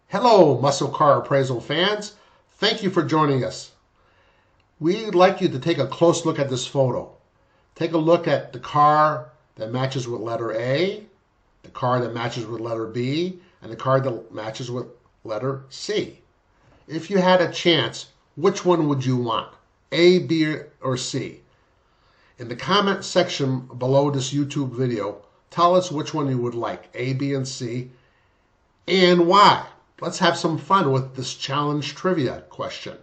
Hello, Muscle Car Appraisal fans. Thank you for joining us. We'd like you to take a close look at this photo. Take a look at the car that matches with letter A, the car that matches with letter B, and the car that matches with letter C. If you had a chance, which one would you want? A, B, or C? In the comment section below this YouTube video, tell us which one you would like, A, B, and C, and why. Let's have some fun with this challenge trivia question.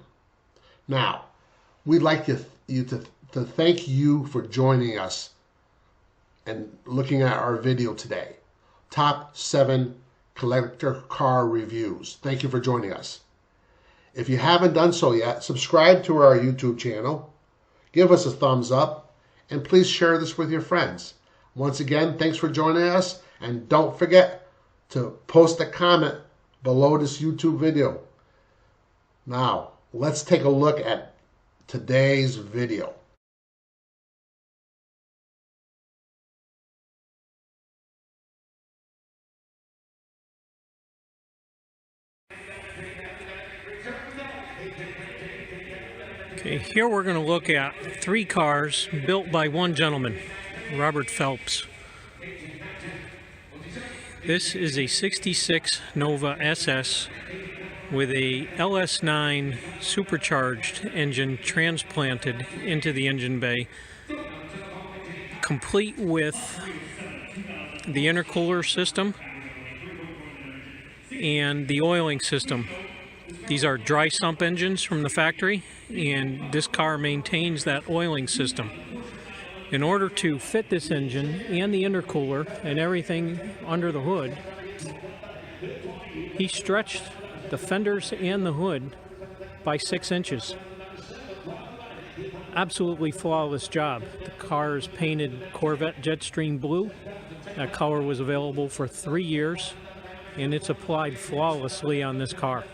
Now, we'd like to thank you for joining us and looking at our video today. Top 7 collector car reviews. Thank you for joining us. If you haven't done so yet, subscribe to our YouTube channel, give us a thumbs up, and please share this with your friends. Once again, thanks for joining us, and don't forget to post a comment below this YouTube video. Now, let's take a look at today's video. Okay, here we're going to look at 3 cars built by one gentleman, Robert Phelps. This is a 66 Nova SS with a LS9 supercharged engine transplanted into the engine bay, complete with the intercooler system and the oiling system. These are dry sump engines from the factory, and this car maintains that oiling system. In order to fit this engine and the intercooler and everything under the hood, he stretched the fenders and the hood by 6 inches. Absolutely flawless job. The car is painted Corvette Jetstream blue. That color was available for 3 years, and it's applied flawlessly on this car.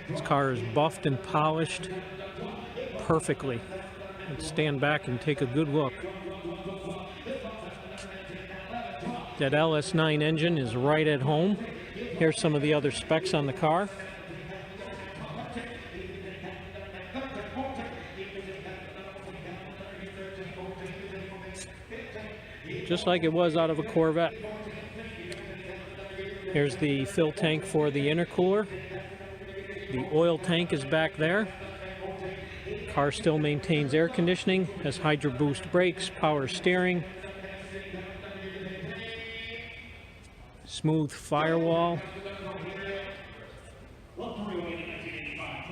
This car is buffed and polished perfectly. Let's stand back and take a good look. That LS9 engine is right at home. Here's some of the other specs on the car. Just like it was out of a Corvette. Here's the fill tank for the intercooler. The oil tank is back there. Car still maintains air conditioning, has Hydro Boost brakes, power steering, smooth firewall,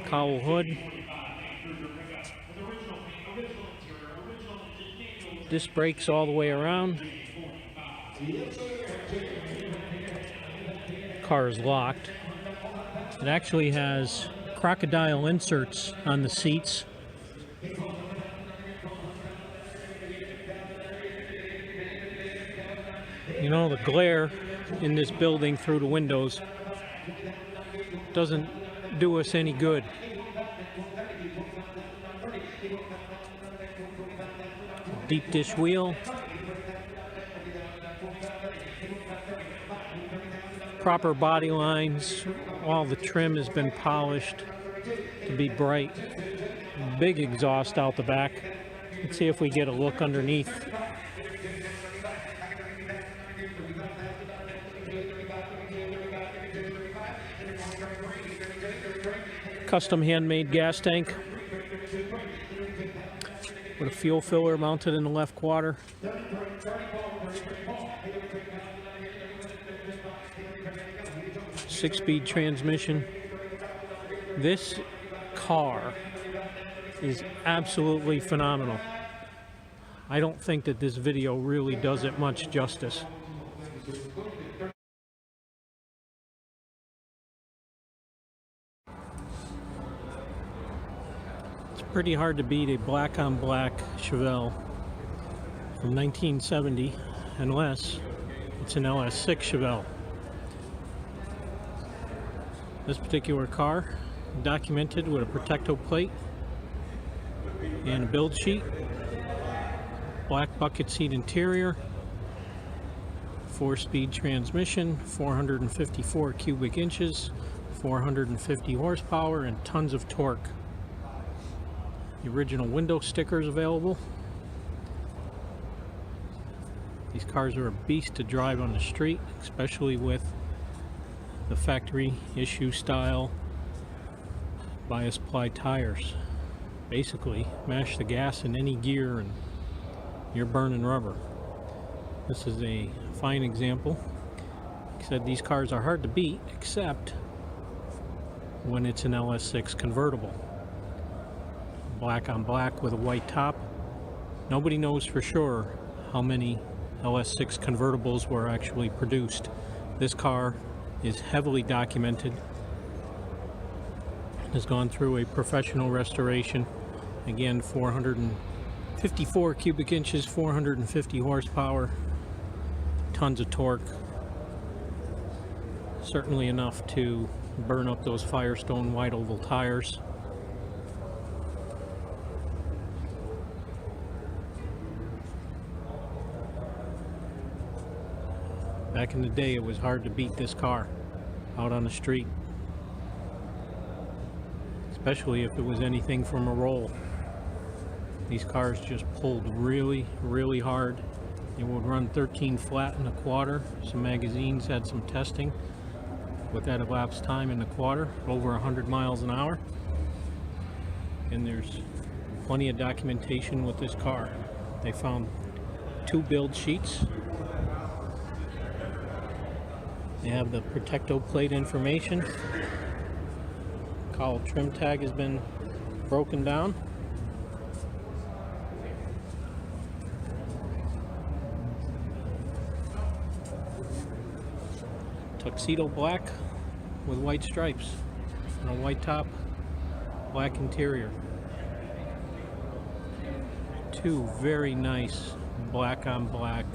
cowl hood, disc brakes all the way around. Car is locked. It actually has crocodile inserts on the seats. You know, the glare in this building through the windows doesn't do us any good. Deep dish wheel. Proper body lines. All the trim has been polished to be bright. Big exhaust out the back. Let's see if we get a look underneath. Custom handmade gas tank with a fuel filler mounted in the left quarter. Six-speed transmission. This car is absolutely phenomenal. I don't think that this video really does it much justice. It's pretty hard to beat a black on black Chevelle from 1970 unless it's an LS6 Chevelle. This particular car documented with a Protecto plate and a build sheet. Black bucket seat interior, 4-speed transmission, 454 cubic inches, 450 horsepower, and tons of torque. The original window stickers available. These cars are a beast to drive on the street, especially with the factory issue style bias ply tires. Basically, mash the gas in any gear and you're burning rubber. This is a fine example. Like I said, these cars are hard to beat, except when it's an LS6 convertible. Black on black with a white top. Nobody knows for sure how many LS6 convertibles were actually produced. This car is heavily documented. Has gone through a professional restoration. Again, 454 cubic inches, 450 horsepower, tons of torque. Certainly enough to burn up those Firestone wide oval tires. Back in the day, it was hard to beat this car out on the street, especially if it was anything from a roll. These cars just pulled really, really hard. They would run 13 flat in the quarter. Some magazines had some testing with that elapsed time in the quarter, over 100 miles an hour. And there's plenty of documentation with this car. They found 2 build sheets. They have the Protecto plate information. Cowl trim tag has been broken down. Tuxedo black with white stripes and a white top, black interior. 2 very nice black on black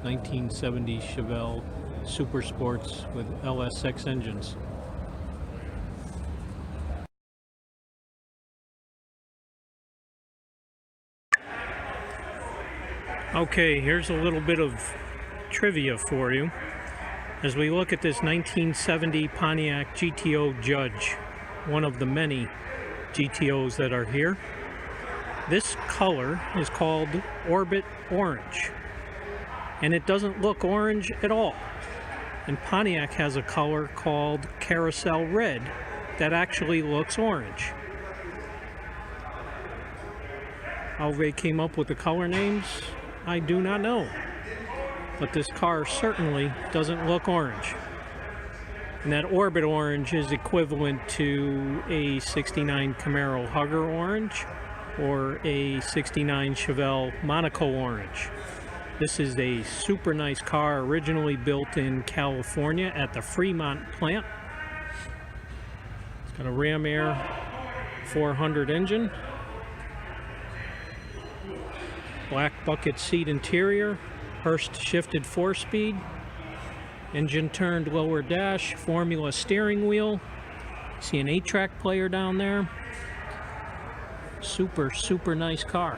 1970 Chevelle Super Sports with LS6 engines. Okay, here's a little bit of trivia for you as we look at this 1970 Pontiac GTO Judge, one of the many GTOs that are here. This color is called Orbit Orange, and it doesn't look orange at all. And Pontiac has a color called Carousel Red that actually looks orange. How they came up with the color names, I do not know. But this car certainly doesn't look orange. And that Orbit Orange is equivalent to a 69 Camaro Hugger Orange or a 69 Chevelle Monaco Orange. This is a super nice car, originally built in California at the Fremont plant. It's got a Ram Air 400 engine. Black bucket seat interior, Hurst shifted 4-speed, engine turned lower dash, Formula steering wheel. See an 8-track player down there. Super, super nice car.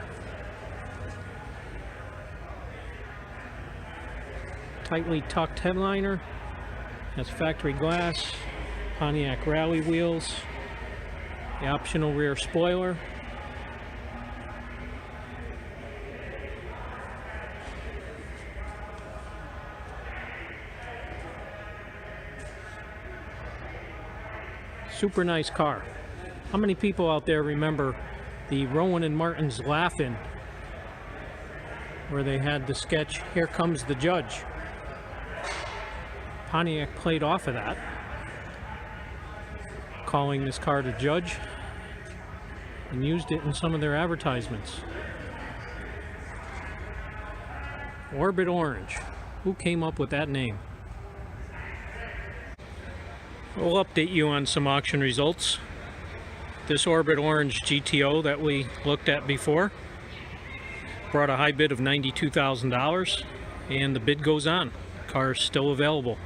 Tightly tucked headliner, has factory glass, Pontiac rally wheels, the optional rear spoiler. Super nice car. How many people out there remember the Rowan and Martin's Laugh-In, where they had the sketch, "Here Comes the Judge"? Pontiac played off of that, calling this car the Judge, and used it in some of their advertisements. Orbit Orange. Who came up with that name? We'll update you on some auction results. This Orbit Orange GTO that we looked at before brought a high bid of $92,000, and the bid goes on. Car is still available.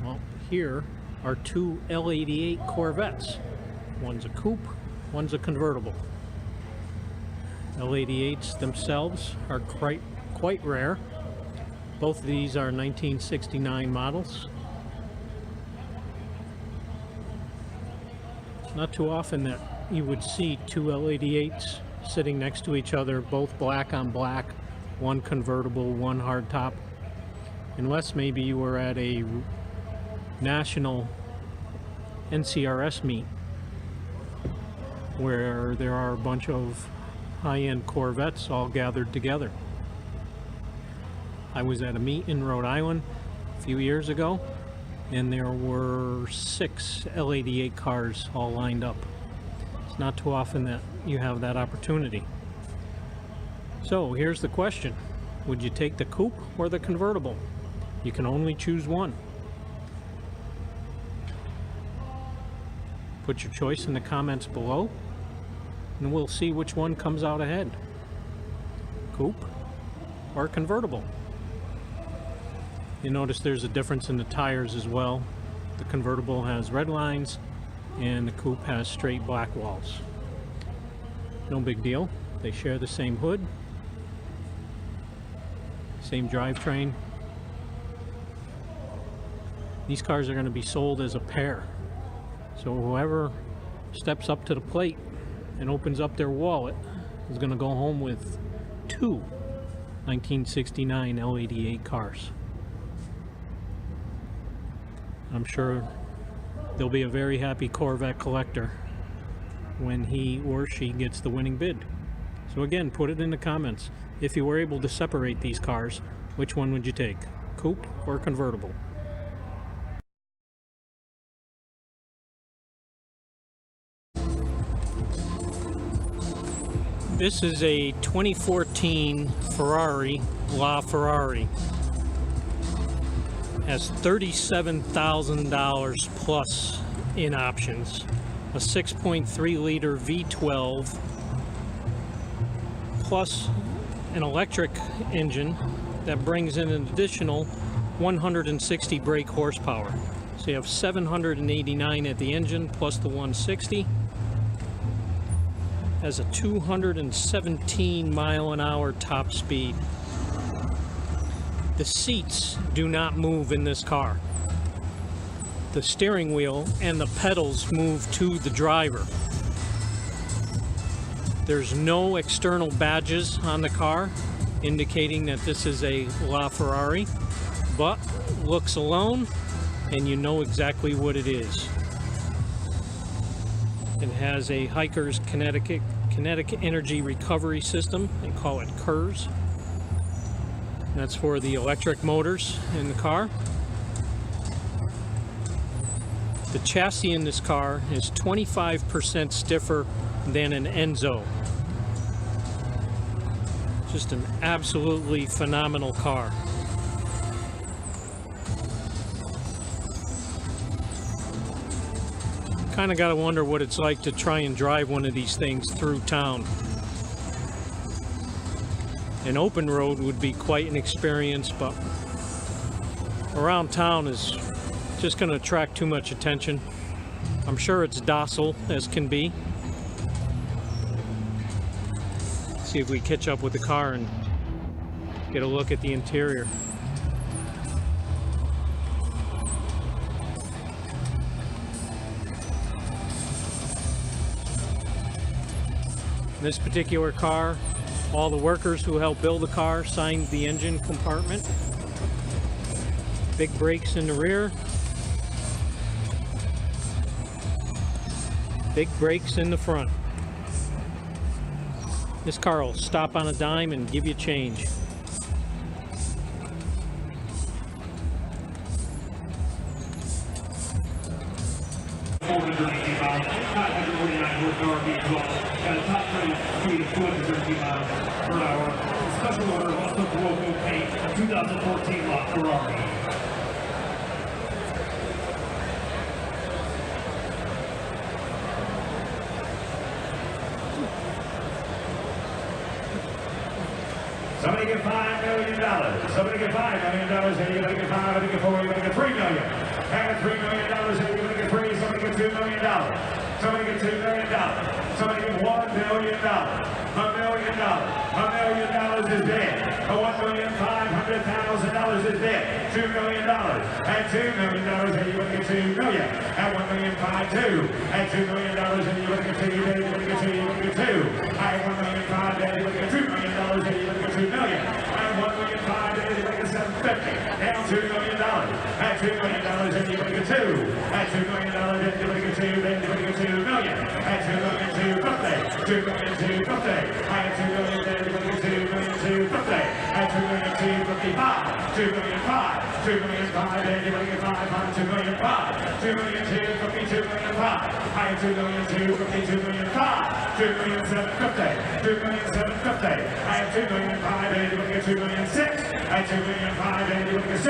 Well, Here are two L88 Corvettes. One's a coupe, one's a convertible. L88s themselves are quite rare. Both of these are 1969 models. It's not too often that you would see two L88s sitting next to each other, both black on black, one convertible, one hardtop. Unless maybe you were at a national NCRS meet where there are a bunch of high-end Corvettes all gathered together. I was at a meet in Rhode Island a few years ago, and there were 6 L88 cars all lined up. It's not too often that you have that opportunity. So here's the question: would you take the coupe or the convertible? You can only choose one. Put your choice in the comments below, and we'll see which one comes out ahead. Coupe or convertible. You notice there's a difference in the tires as well. The convertible has red lines and the coupe has straight black walls. No big deal. They share the same hood, same drivetrain. These cars are going to be sold as a pair. So whoever steps up to the plate and opens up their wallet is going to go home with 2 1969 L88 cars. I'm sure there'll be a very happy Corvette collector when he or she gets the winning bid. So again, put it in the comments. If you were able to separate these cars, which one would you take? Coupe or convertible? This is a 2014 Ferrari LaFerrari. Has $37,000 plus in options. A 6.3 liter V12 plus an electric engine that brings in an additional 160 brake horsepower. So you have 789 at the engine plus the 160. Has a 217 mile an hour top speed. The seats do not move in this car. The steering wheel and the pedals move to the driver. There's no external badges on the car indicating that this is a LaFerrari, but looks alone and you know exactly what it is. It has a hiker's kinetic energy recovery system. They call it KERS. That's for the electric motors in the car. The chassis in this car is 25% stiffer than an Enzo. Just an absolutely phenomenal car. Kind of got to wonder what it's like to try and drive one of these things through town. An open road would be quite an experience, but around town is just going to attract too much attention. I'm sure it's docile as can be. See if we catch up with the car and get a look at the interior. This particular car, all the workers who helped build the car signed the engine compartment. Big brakes in the rear. Big brakes in the front. This car will stop on a dime and give you change. Got a top speed of 213 miles per hour. Special order also Dorito paint 2014 LaFerrari. Somebody get $5 million. Somebody get $5 million. Anybody get 5? Anybody get 4? Anybody get $3 million. And $3 million. Anybody get free? Somebody get $2 million. Somebody get $2 million. Somebody get $1 million. $1 million. $1 million is dead. $1,500,000 is dead. $2 million. And $2 million. Anybody get $2 million. And $1,500,000. And $2 million. Anybody get $2 million. Anybody get $2 million. Anybody get $2 million. And $1,500,000. Anybody get $2 million. Anybody get $2 million. And $1,500,000. Anybody get $750,000. Down $2 million. And $2 million. Anybody get $2 million. And $2 million. Anybody get $2 million. Anybody get $2 million. And $2 million. $250,000. $2 million. $250,000. And $2 million. Anybody get $2 million. $250,000. And $2 million. $255,000. $2 million. $5. $2 million. $5. Anybody get $5. $2 million. $5. $2 million. $250,000. $2 million. $5. And $2 million. $250,000. $2 million. $5. $2 million. $750,000. $2 million. $750,000. And $2 million. $5. Anybody get $2 million. $6. And $2 million. $5. Anybody get $6.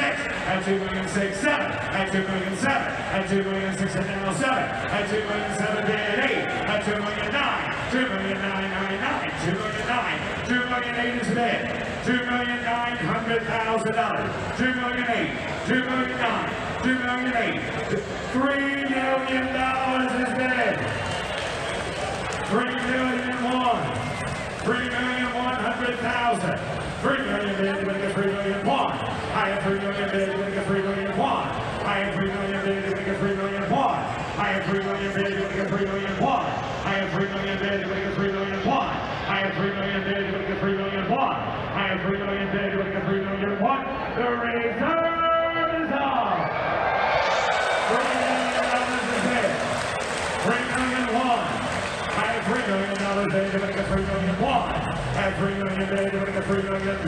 And $2 million. $6. $7. And $2 million. $7. And $2 million. $6. And now $7. And $2 million. $7. $8. And $2 million. $9. $2 million. $9. $9. $9. $2 million. $9. $2 million. $8 is dead. $2,900,000. $2 million. $8. $2 million. $9. $2 million. $8. $3 million is dead. $3 million. $1. $3,100,000. $3 million. Anybody get $3 million. $1. I have $3 million. Anybody get $3 million. $1. I have $3 million. Anybody get $3 million. $1. I have $3 million. Anybody get $3 million. $1. I have $3 million. Anybody get $3 million. $1. I have $3 million. Anybody get $3 million. $1. I have $3 million. Anybody get $3 million. $1. The reserve is off. $3 million is dead. $3 million. $1. I have $3 million. Anybody get $3 million. $1. I have $3 million. Anybody get $3 million. $1.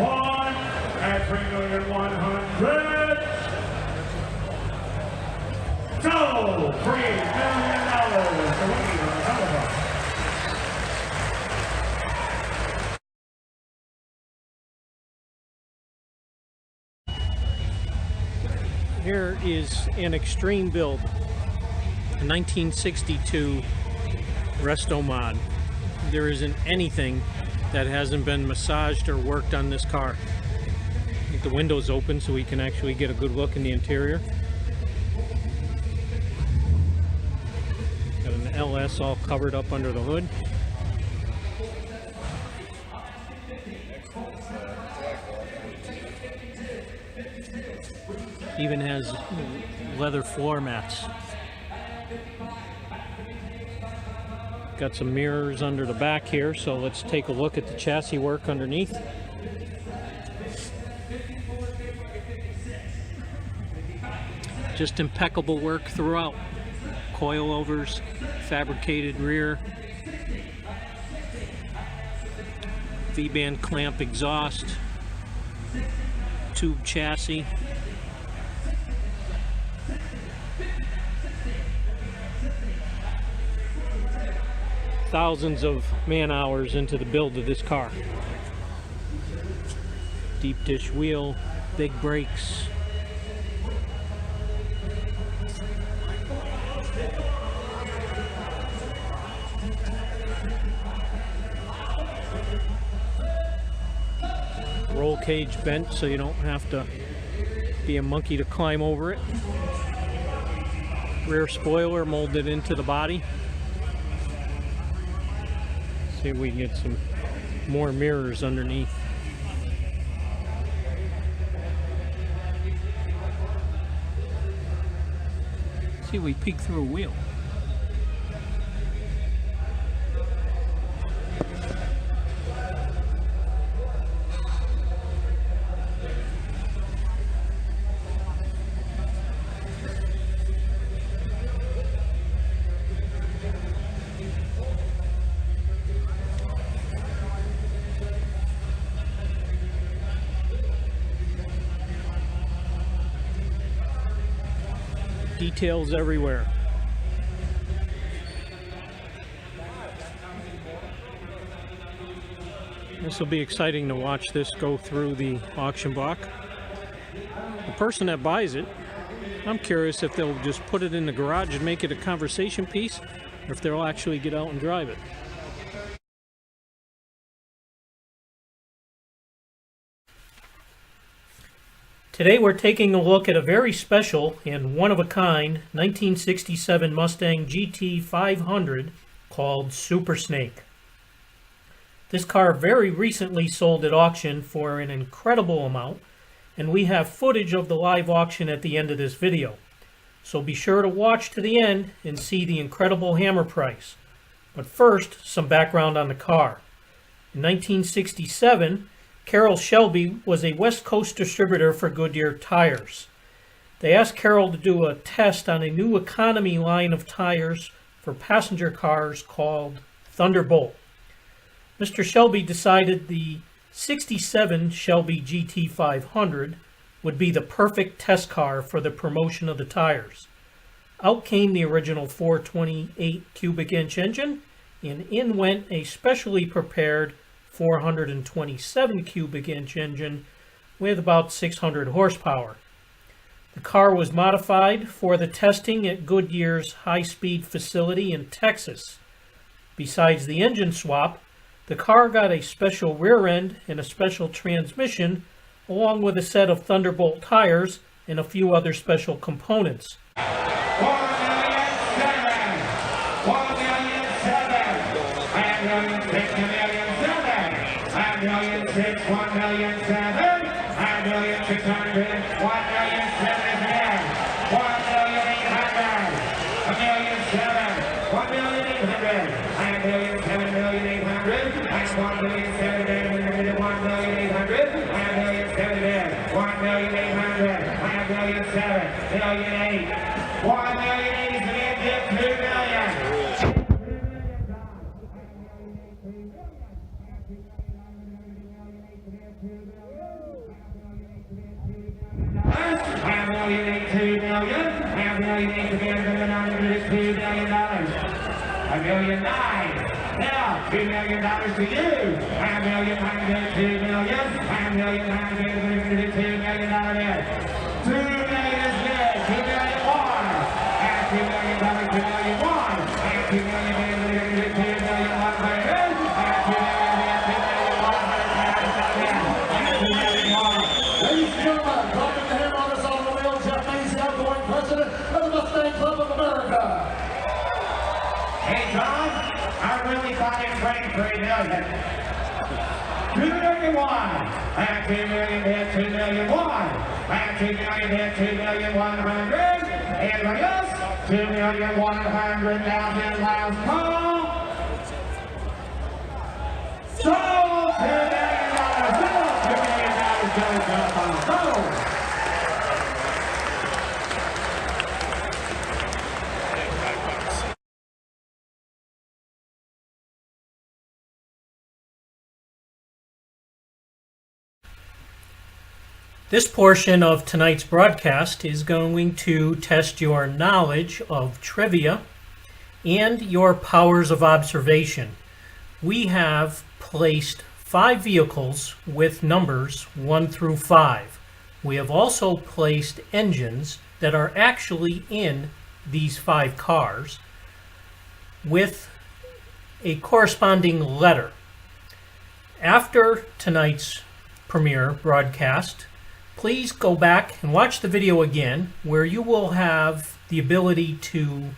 I have $3,100,000. So, $3 million. Here is an extreme build, a 1962 Resto Mod. There isn't anything that hasn't been massaged or worked on this car. I think the window's open so we can actually get a good look in the interior. Got an LS all covered up under the hood. Even has leather floor mats. Got some mirrors under the back here, so let's take a look at the chassis work underneath. Just impeccable work throughout. Coilovers, fabricated rear, V-band clamp exhaust, tube chassis. Thousands of man hours into the build of this car. Deep dish wheel, big brakes. Roll cage bent so you don't have to be a monkey to climb over it. Rear spoiler molded into the body. See if we can get some more mirrors underneath. See if we peek through a wheel. Details everywhere. This will be exciting to watch this go through the auction block. The person that buys it, I'm curious if they'll just put it in the garage and make it a conversation piece, or if they'll actually get out and drive it. Today we're taking a look at a very special and one-of-a-kind 1967 Mustang GT 500 called Super Snake. This car very recently sold at auction for an incredible amount, and we have footage of the live auction at the end of this video. So be sure to watch to the end and see the incredible hammer price. But first, some background on the car. In 1967, Carroll Shelby was a West Coast distributor for Goodyear tires. They asked Carroll to do a test on a new economy line of tires for passenger cars called Thunderbolt. Mr. Shelby decided the 67 Shelby GT 500 would be the perfect test car for the promotion of the tires. Out came the original 428 cubic inch engine, and in went a specially prepared 427 cubic inch engine with about 600 horsepower. The car was modified for the testing at Goodyear's high-speed facility in Texas. Besides the engine swap, the car got a special rear end and a special transmission, along with a set of Thunderbolt tires and a few other special components. Now, $2 million to you. $5 million, $2 million, $5 million, $2 million there. $2 million is good. $2 million more. And $2 million, $2 million more. And $2 million, $2 million, $100. And $2 million more. Ladies and gentlemen, welcome to him on this automobile, Japanese outgoing president of the Mustang Club of America. Hey, John, I really thought it ranked $3 million. $2 million one, and $2 million there, $2 million one, and $2 million there, $2 million 100. Anybody else? $2 million 100,000 last call. Sold $2 million. $2 million goes up on sold. This portion of tonight's broadcast is going to test your knowledge of trivia and your powers of observation. We have placed 5 vehicles with numbers 1 through 5. We have also placed engines that are actually in these 5 cars with a corresponding letter. After tonight's premiere broadcast, please go back and watch the video again, where you will have the ability to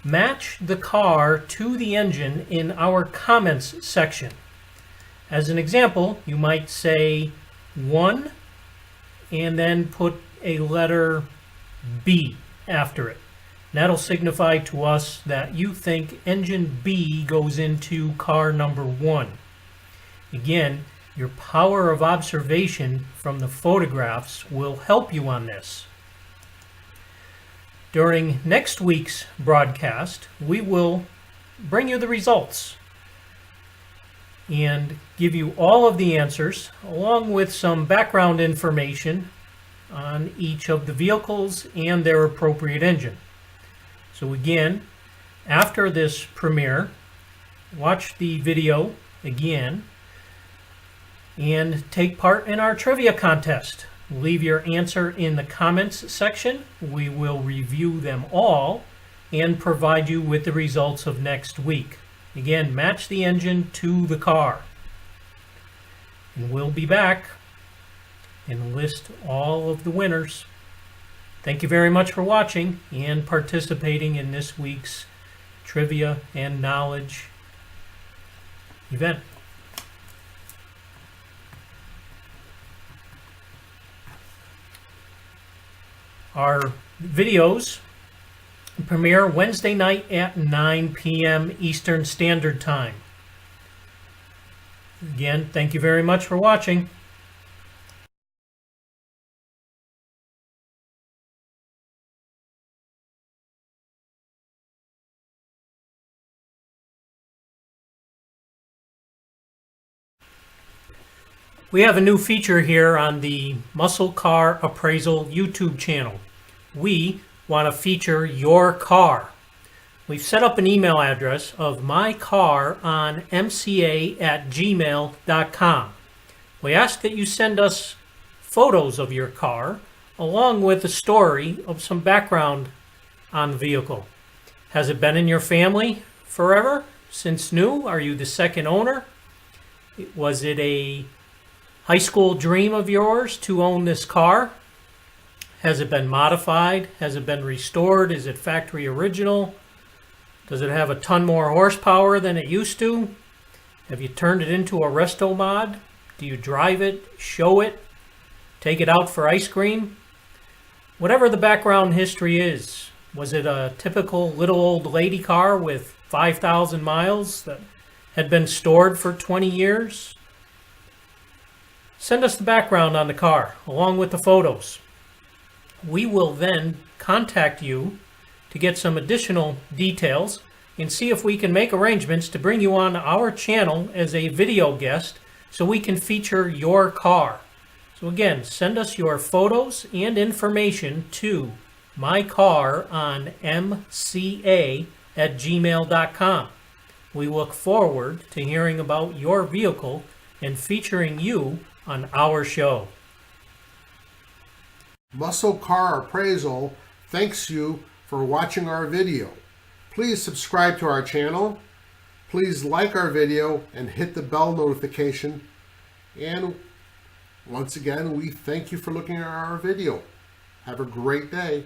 match the car to the engine in our comments section. As an example, you might say 1 and then put a letter B after it. That'll signify to us that you think engine B goes into car number 1. Again, your power of observation from the photographs will help you on this. During next week's broadcast, we will bring you the results and give you all of the answers, along with some background information on each of the vehicles and their appropriate engine. So again, after this premiere, watch the video again and take part in our trivia contest. Leave your answer in the comments section. We will review them all and provide you with the results of next week. Again, match the engine to the car. And we'll be back and list all of the winners. Thank you very much for watching and participating in this week's trivia and knowledge event. Our videos premiere Wednesday night at 9 p.m. Eastern Standard Time. Again, thank you very much for watching. We have a new feature here on the Muscle Car Appraisal YouTube channel. We want to feature your car. We've set up an email address of mycar@mca@gmail.com. We ask that you send us photos of your car along with a story of some background on the vehicle. Has it been in your family forever? Since new? Are you the second owner? Was it a high school dream of yours to own this car? Has it been modified? Has it been restored? Is it factory original? Does it have a ton more horsepower than it used to? Have you turned it into a resto mod? Do you drive it, show it, take it out for ice cream? Whatever the background history is, was it a typical little old lady car with 5,000 miles that had been stored for 20 years? Send us the background on the car, along with the photos. We will then contact you to get some additional details and see if we can make arrangements to bring you on our channel as a video guest so we can feature your car. So again, send us your photos and information to mycar@mca@gmail.com. We look forward to hearing about your vehicle and featuring you on our show. Muscle Car Appraisal thanks you for watching our video. Please subscribe to our channel. Please like our video and hit the bell notification. And once again, we thank you for looking at our video. Have a great day.